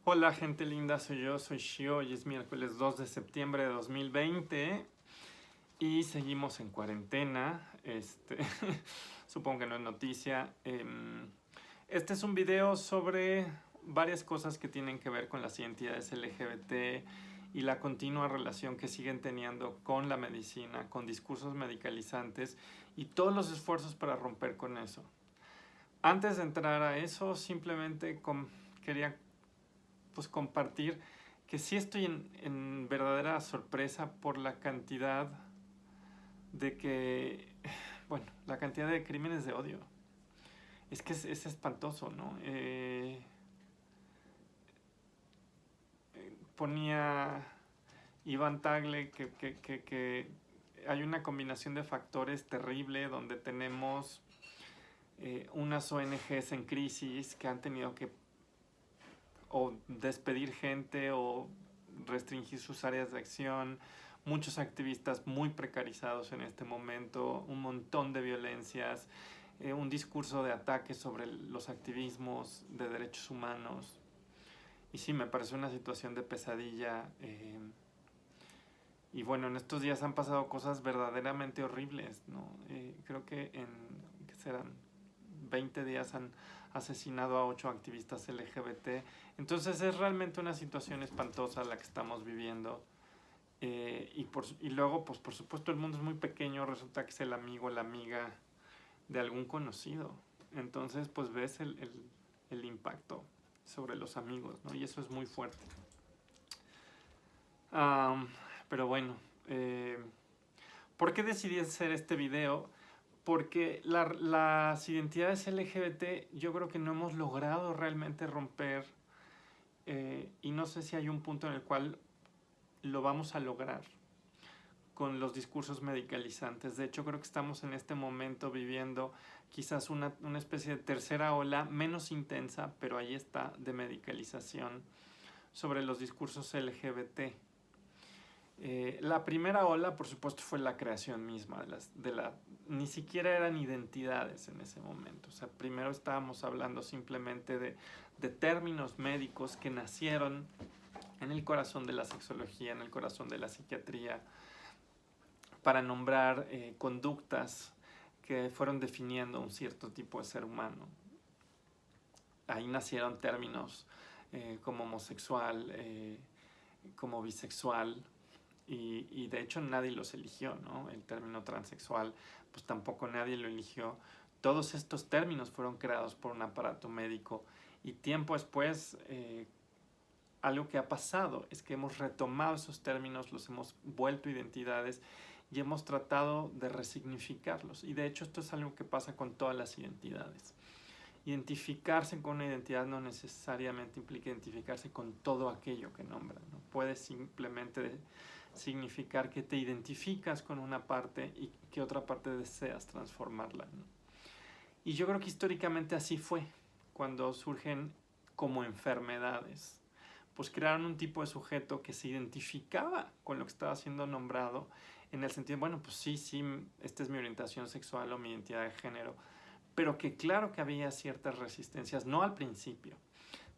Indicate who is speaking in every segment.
Speaker 1: Hola gente linda, soy Shio, hoy es miércoles 2 de septiembre de 2020 y seguimos en cuarentena, supongo que no es noticia. Este es un video sobre varias cosas que tienen que ver con las identidades LGBT y la continua relación que siguen teniendo con la medicina, con discursos medicalizantes y todos los esfuerzos para romper con eso. Antes de entrar a eso, simplemente quería compartir que sí estoy en verdadera sorpresa por la cantidad la cantidad de crímenes de odio. Es que es espantoso, ¿no? Ponía Iván Tagle que hay una combinación de factores terrible donde tenemos unas ONGs en crisis que han tenido que o despedir gente o restringir sus áreas de acción, muchos activistas muy precarizados en este momento, un montón de violencias, un discurso de ataque sobre los activismos de derechos humanos. Y sí, me parece una situación de pesadilla. Y bueno, en estos días han pasado cosas verdaderamente horribles, ¿no? Creo que ¿qué serán? 20 días han asesinado a 8 activistas LGBT. Entonces es realmente una situación espantosa la que estamos viviendo. Y luego, pues por supuesto, el mundo es muy pequeño. Resulta que es el amigo, la amiga de algún conocido. Entonces, pues ves el impacto sobre los amigos, ¿no? Y eso es muy fuerte. Pero bueno, ¿por qué decidí hacer este video? Porque las identidades LGBT yo creo que no hemos logrado realmente romper y no sé si hay un punto en el cual lo vamos a lograr con los discursos medicalizantes. De hecho, creo que estamos en este momento viviendo quizás una especie de tercera ola menos intensa, pero ahí está, de medicalización sobre los discursos LGBT. La primera ola, por supuesto, fue la creación misma ni siquiera eran identidades en ese momento. O sea, primero estábamos hablando simplemente de términos médicos que nacieron en el corazón de la sexología, en el corazón de la psiquiatría, para nombrar conductas que fueron definiendo un cierto tipo de ser humano. Ahí nacieron términos como homosexual, como bisexual, y de hecho nadie los eligió, ¿no? El término transexual, pues tampoco nadie lo eligió. Todos estos términos fueron creados por un aparato médico y tiempo después algo que ha pasado es que hemos retomado esos términos, los hemos vuelto identidades y hemos tratado de resignificarlos. Y de hecho esto es algo que pasa con todas las identidades. Identificarse con una identidad no necesariamente implica identificarse con todo aquello que nombra, ¿no? Puede simplemente significar que te identificas con una parte y que otra parte deseas transformarla, ¿no? Y yo creo que históricamente así fue cuando surgen como enfermedades. Pues crearon un tipo de sujeto que se identificaba con lo que estaba siendo nombrado en el sentido, bueno, pues sí, esta es mi orientación sexual o mi identidad de género, pero que claro que había ciertas resistencias, no al principio.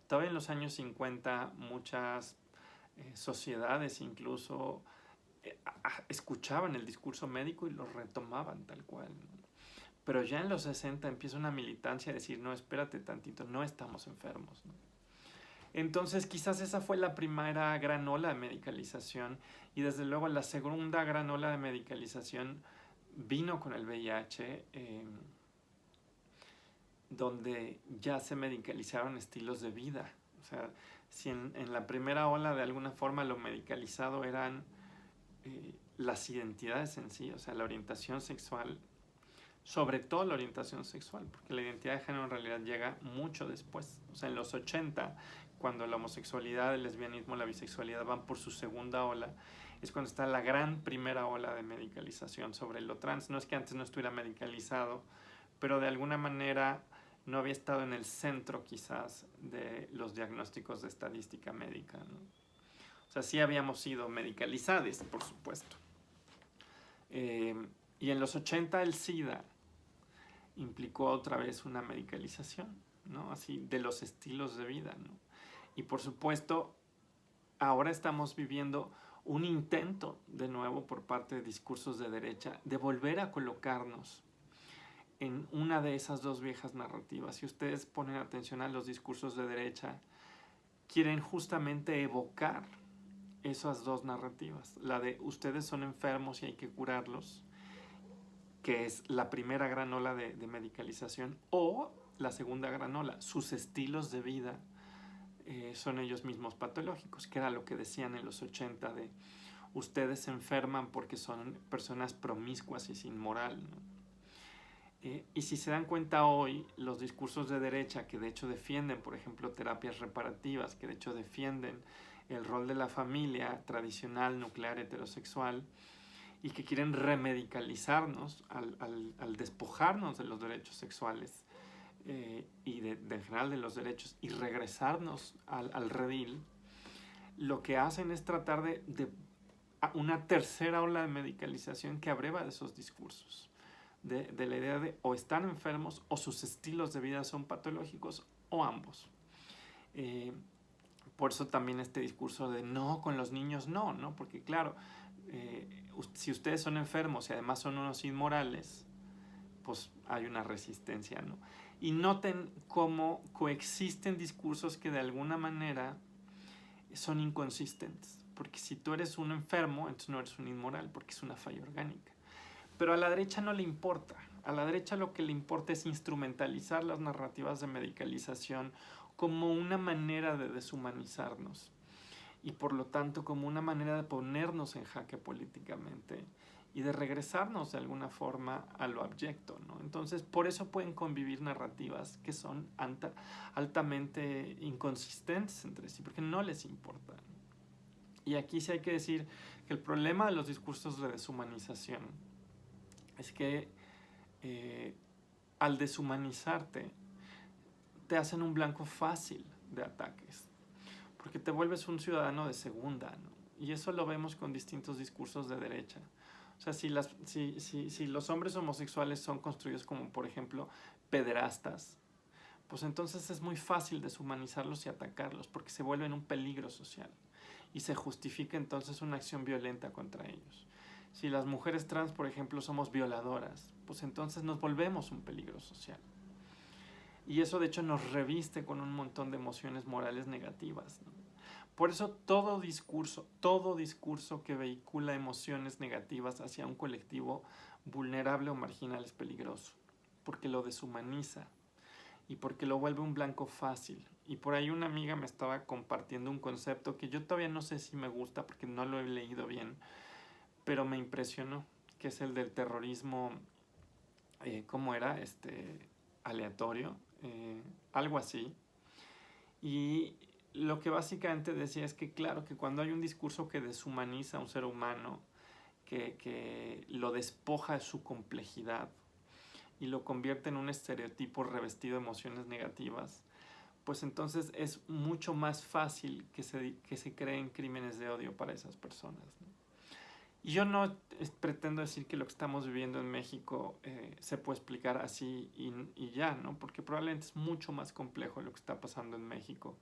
Speaker 1: Todavía en los años 50 muchas sociedades incluso escuchaban el discurso médico y lo retomaban tal cual, ¿no? Pero ya en los 60 empieza una militancia a decir, no, espérate tantito, no estamos enfermos, ¿no? Entonces quizás esa fue la primera gran ola de medicalización y desde luego la segunda gran ola de medicalización vino con el VIH, donde ya se medicalizaron estilos de vida. O sea, si en la primera ola de alguna forma lo medicalizado eran las identidades en sí, o sea, la orientación sexual, sobre todo la orientación sexual, porque la identidad de género en realidad llega mucho después. O sea, en los 80, cuando la homosexualidad, el lesbianismo, la bisexualidad van por su segunda ola, es cuando está la gran primera ola de medicalización sobre lo trans. No es que antes no estuviera medicalizado, pero de alguna manera no había estado en el centro quizás de los diagnósticos de estadística médica, ¿no? O sea, sí habíamos sido medicalizados, por supuesto. Y en los 80 el SIDA implicó otra vez una medicalización, ¿no? Así, de los estilos de vida, ¿no? Y por supuesto, ahora estamos viviendo un intento de nuevo por parte de discursos de derecha de volver a colocarnos en una de esas dos viejas narrativas. Si ustedes ponen atención a los discursos de derecha, quieren justamente evocar esas dos narrativas. La de ustedes son enfermos y hay que curarlos, que es la primera gran ola de medicalización, o la segunda gran ola, sus estilos de vida son ellos mismos patológicos, que era lo que decían en los 80 de ustedes se enferman porque son personas promiscuas y sin moral, ¿no? Y si se dan cuenta hoy, los discursos de derecha que de hecho defienden, por ejemplo, terapias reparativas, que de hecho defienden el rol de la familia tradicional, nuclear, heterosexual, y que quieren remedicalizarnos al despojarnos de los derechos sexuales y en general de los derechos y regresarnos al redil, lo que hacen es tratar de una tercera ola de medicalización que abreva de esos discursos. De la idea de o están enfermos o sus estilos de vida son patológicos o ambos. Por eso también este discurso de no, con los niños no, ¿no? Porque claro, si ustedes son enfermos y además son unos inmorales, pues hay una resistencia, ¿no? Y noten cómo coexisten discursos que de alguna manera son inconsistentes. Porque si tú eres un enfermo, entonces no eres un inmoral, porque es una falla orgánica. Pero a la derecha no le importa. A la derecha lo que le importa es instrumentalizar las narrativas de medicalización como una manera de deshumanizarnos y por lo tanto como una manera de ponernos en jaque políticamente y de regresarnos de alguna forma a lo abyecto, ¿no? Entonces, por eso pueden convivir narrativas que son altamente inconsistentes entre sí, porque no les importa. Y aquí sí hay que decir que el problema de los discursos de deshumanización es que al deshumanizarte te hacen un blanco fácil de ataques, porque te vuelves un ciudadano de segunda, ¿no? Y eso lo vemos con distintos discursos de derecha. O sea, si los hombres homosexuales son construidos como, por ejemplo, pederastas, pues entonces es muy fácil deshumanizarlos y atacarlos, porque se vuelven un peligro social y se justifica entonces una acción violenta contra ellos. Si las mujeres trans, por ejemplo, somos violadoras, pues entonces nos volvemos un peligro social. Y eso de hecho nos reviste con un montón de emociones morales negativas, ¿no? Por eso todo discurso que vehicula emociones negativas hacia un colectivo vulnerable o marginal es peligroso, porque lo deshumaniza y porque lo vuelve un blanco fácil. Y por ahí una amiga me estaba compartiendo un concepto que yo todavía no sé si me gusta porque no lo he leído bien, pero me impresionó, que es el del terrorismo, ¿cómo era? Aleatorio, algo así. Y lo que básicamente decía es que claro, que cuando hay un discurso que deshumaniza a un ser humano, que lo despoja de su complejidad y lo convierte en un estereotipo revestido de emociones negativas, pues entonces es mucho más fácil que se creen crímenes de odio para esas personas, ¿no? Y yo no pretendo decir que lo que estamos viviendo en México se puede explicar así y ya, ¿no? Porque probablemente es mucho más complejo lo que está pasando en México.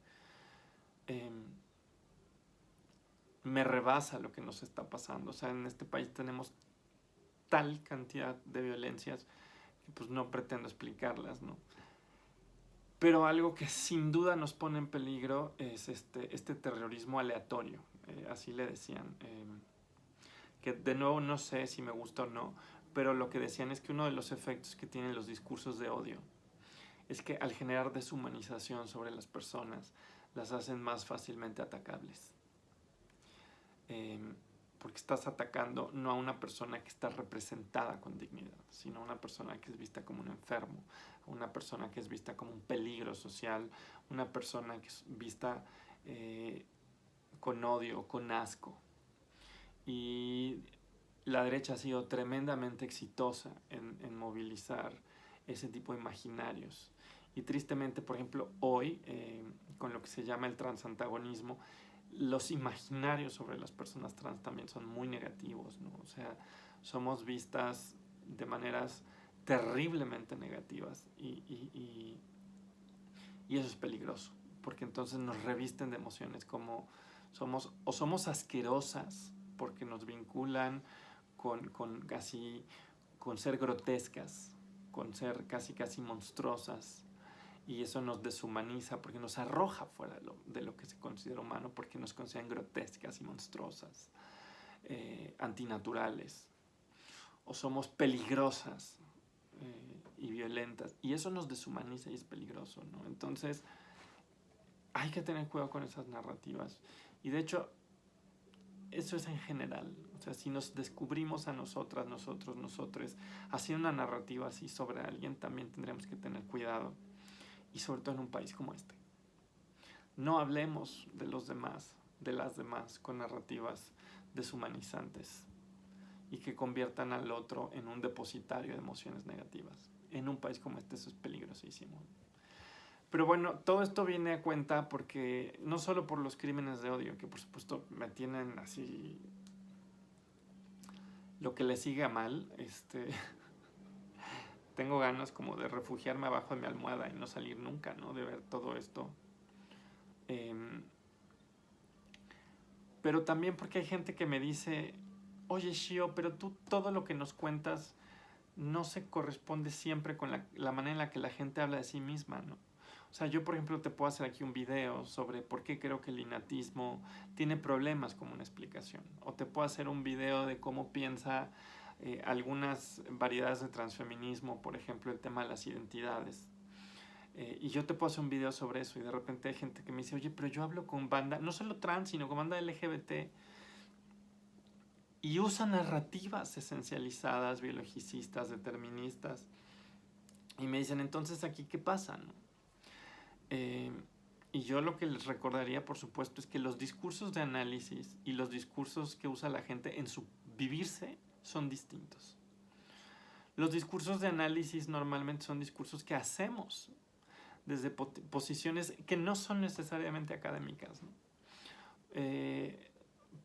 Speaker 1: Me rebasa lo que nos está pasando. O sea, en este país tenemos tal cantidad de violencias que pues no pretendo explicarlas, ¿no? Pero algo que sin duda nos pone en peligro es este terrorismo aleatorio, así le decían. Que de nuevo no sé si me gusta o no, pero lo que decían es que uno de los efectos que tienen los discursos de odio es que al generar deshumanización sobre las personas, las hacen más fácilmente atacables. Porque estás atacando no a una persona que está representada con dignidad, sino a una persona que es vista como un enfermo, a una persona que es vista como un peligro social, una persona que es vista con odio, con asco. Y la derecha ha sido tremendamente exitosa en movilizar ese tipo de imaginarios. Y tristemente, por ejemplo, hoy, con lo que se llama el transantagonismo, los imaginarios sobre las personas trans también son muy negativos, ¿no? O sea, somos vistas de maneras terriblemente negativas y eso es peligroso,
Speaker 2: porque entonces nos revisten de emociones como somos asquerosas porque nos vinculan con ser grotescas, con ser casi monstruosas, y eso nos deshumaniza porque nos arroja fuera de lo que se considera humano, porque nos consideran grotescas y monstruosas, antinaturales, o somos peligrosas y violentas, y eso nos deshumaniza y es peligroso, ¿no? Entonces hay que tener cuidado con esas narrativas, y de hecho eso es en general. O sea, si nos descubrimos a nosotras, nosotres, haciendo una narrativa así sobre alguien, también tendremos que tener cuidado, y sobre todo en un país como este. No hablemos de los demás, de las demás, con narrativas deshumanizantes y que conviertan al otro en un depositario de emociones negativas. En un país como este eso es peligrosísimo. Pero bueno, todo esto viene a cuenta porque no solo por los crímenes de odio, que por supuesto me tienen así lo que le siga mal, tengo ganas como de refugiarme abajo de mi almohada y no salir nunca, ¿no? De ver todo esto. Pero también porque hay gente que me dice, oye Shio, pero tú todo lo que nos cuentas no se corresponde siempre con la manera en la que la gente habla de sí misma, ¿no? O sea, yo por ejemplo te puedo hacer aquí un video sobre por qué creo que el innatismo tiene problemas como una explicación. O te puedo hacer un video de cómo piensa algunas variedades de transfeminismo, por ejemplo el tema de las identidades. Y yo te puedo hacer un video sobre eso y de repente hay gente que me dice, oye, pero yo hablo con banda, no solo trans, sino con banda LGBT, y usa narrativas esencializadas, biologicistas, deterministas. Y me dicen, entonces aquí, ¿qué pasa? ¿No? Y yo lo que les recordaría, por supuesto, es que los discursos de análisis y los discursos que usa la gente en su vivirse son distintos. Los discursos de análisis normalmente son discursos que hacemos desde posiciones que no son necesariamente académicas, ¿no?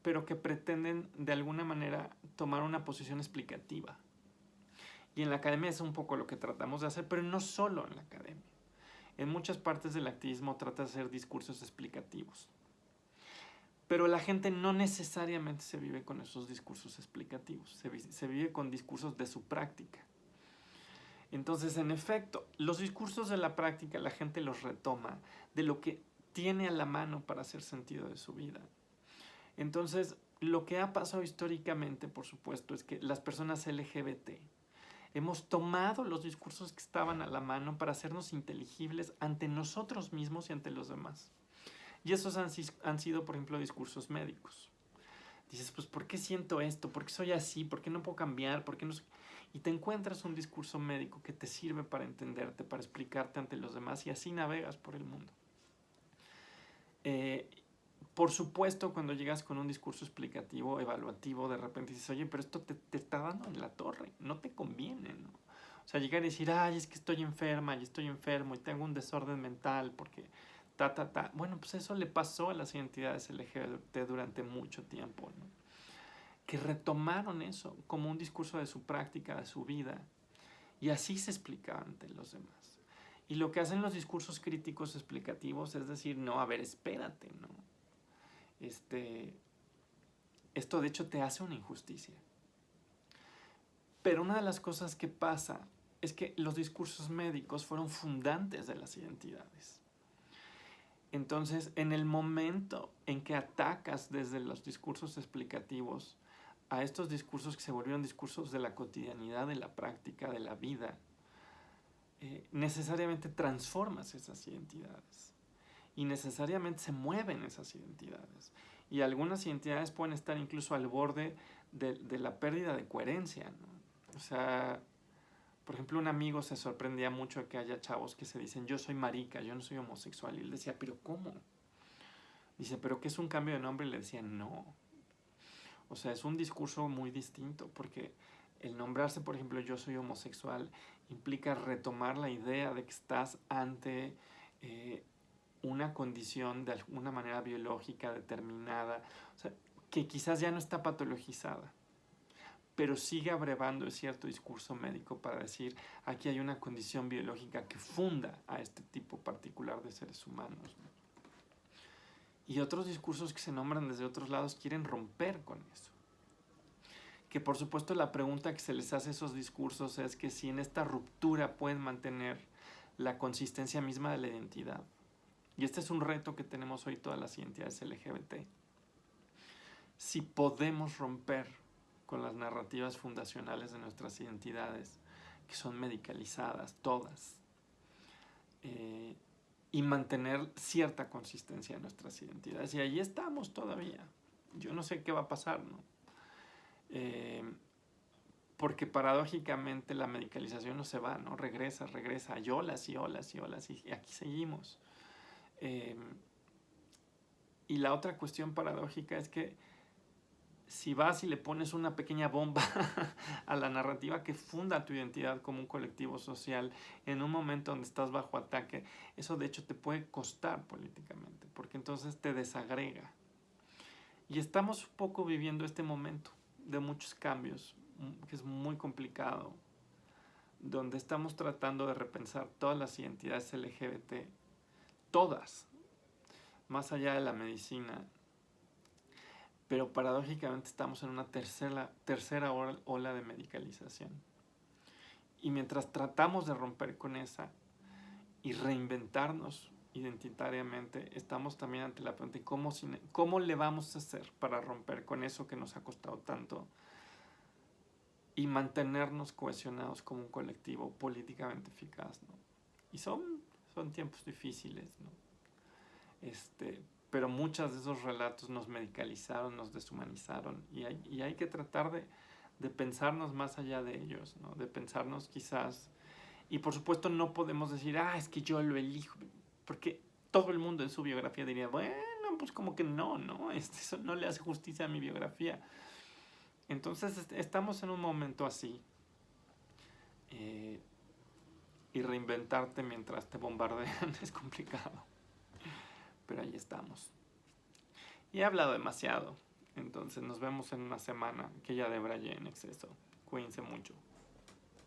Speaker 2: Pero que pretenden de alguna manera tomar una posición explicativa. Y en la academia es un poco lo que tratamos de hacer, pero no solo en la academia. En muchas partes del activismo trata de hacer discursos explicativos. Pero la gente no necesariamente se vive con esos discursos explicativos, se vive con discursos de su práctica. Entonces, en efecto, los discursos de la práctica la gente los retoma de lo que tiene a la mano para hacer sentido de su vida. Entonces, lo que ha pasado históricamente, por supuesto, es que las personas LGBT hemos tomado los discursos que estaban a la mano para hacernos inteligibles ante nosotros mismos y ante los demás. Y esos han sido, por ejemplo, discursos médicos. Dices, pues, ¿por qué siento esto? ¿Por qué soy así? ¿Por qué no puedo cambiar? ¿Por qué no? Y te encuentras un discurso médico que te sirve para entenderte, para explicarte ante los demás, y así navegas por el mundo. Por supuesto, cuando llegas con un discurso explicativo, evaluativo, de repente dices, oye, pero esto te está dando en la torre, no te conviene, ¿no? O sea, llegar y decir, ay, es que estoy enferma y estoy enfermo y tengo un desorden mental porque Bueno, pues eso le pasó a las identidades LGBT durante mucho tiempo, ¿no? Que retomaron eso como un discurso de su práctica, de su vida, y así se explicaba ante los demás. Y lo que hacen los discursos críticos explicativos es decir, no, a ver, espérate, ¿no? Esto de hecho te hace una injusticia. Pero una de las cosas que pasa es que los discursos médicos fueron fundantes de las identidades. Entonces, en el momento en que atacas desde los discursos explicativos a estos discursos que se volvieron discursos de la cotidianidad, de la práctica, de la vida, necesariamente transformas esas identidades y necesariamente se mueven esas identidades. Y algunas identidades pueden estar incluso al borde de la pérdida de coherencia, ¿no? O sea, por ejemplo, un amigo se sorprendía mucho de que haya chavos que se dicen, yo soy marica, yo no soy homosexual. Y él decía, ¿pero cómo? Dice, ¿pero qué es un cambio de nombre? Y le decía, no. O sea, es un discurso muy distinto, porque el nombrarse, por ejemplo, yo soy homosexual, implica retomar la idea de que estás ante una condición de alguna manera biológica determinada, o sea, que quizás ya no está patologizada, pero sigue abrevando cierto discurso médico para decir, aquí hay una condición biológica que funda a este tipo particular de seres humanos, ¿no?
Speaker 1: Y otros discursos que se nombran desde otros lados quieren romper con eso. Que por supuesto la pregunta que se les hace a esos discursos es que si en esta ruptura pueden mantener la consistencia misma de la identidad. Y este es un reto que tenemos hoy todas las identidades LGBT. Si podemos romper con las narrativas fundacionales de nuestras identidades, que son medicalizadas, todas, y mantener cierta consistencia en nuestras identidades. Y ahí estamos todavía. Yo no sé qué va a pasar, ¿no? Porque paradójicamente la medicalización no se va, ¿no? Regresa, y olas y olas y olas, y aquí seguimos. Y la otra cuestión paradójica es que si vas y le pones una pequeña bomba a la narrativa que funda tu identidad como un colectivo social en un momento donde estás bajo ataque, eso de hecho te puede costar políticamente, porque entonces te desagrega. Y estamos un poco viviendo este momento de muchos cambios, que es muy complicado, donde estamos tratando de repensar todas las identidades LGBT, todas, más allá de la medicina. Pero paradójicamente estamos en una tercera ola de medicalización. Y mientras tratamos de romper con esa y reinventarnos identitariamente, estamos también ante la pregunta de cómo le vamos a hacer para romper con eso que nos ha costado tanto y mantenernos cohesionados como un colectivo políticamente eficaz, ¿no? Y son tiempos difíciles, ¿no? Pero muchos de esos relatos nos medicalizaron, nos deshumanizaron, y hay que tratar de pensarnos más allá de ellos, ¿no? De pensarnos quizás, y por supuesto no podemos decir, es que yo lo elijo, porque todo el mundo en su biografía diría, bueno, pues como que no, eso no le hace justicia a mi biografía. Entonces estamos en un momento así, y reinventarte mientras te bombardean es complicado. Pero ahí estamos. Y he hablado demasiado. Entonces nos vemos en una semana que ya debrayé en exceso. Cuídense mucho.